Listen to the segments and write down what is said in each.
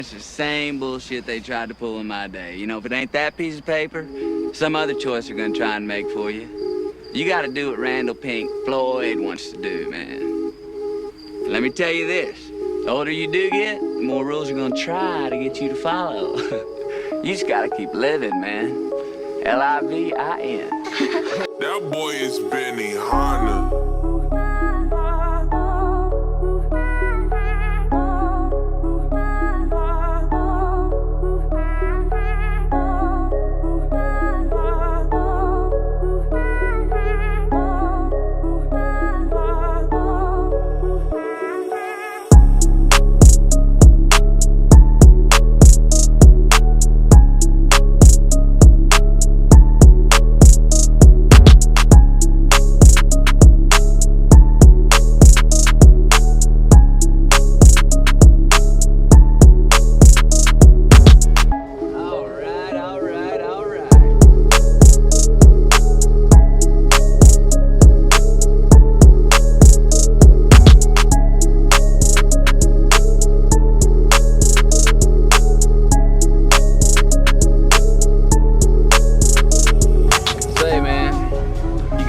It's the same bullshit they tried to pull in my day. You know, if it ain't that piece of paper, some other choice they're gonna try and make for you. You gotta do what Randall Pink Floyd wants to do, man. Let me tell you this, the older you do get, the more rules are gonna try to get you to follow. You just gotta keep living, man. L-I-V-I-N. That boy is Benny Hanna.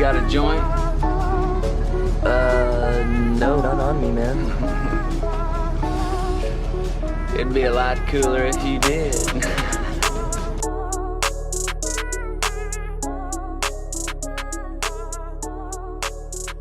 Got a joint? No, not on me, man. It'd be a lot cooler if you did.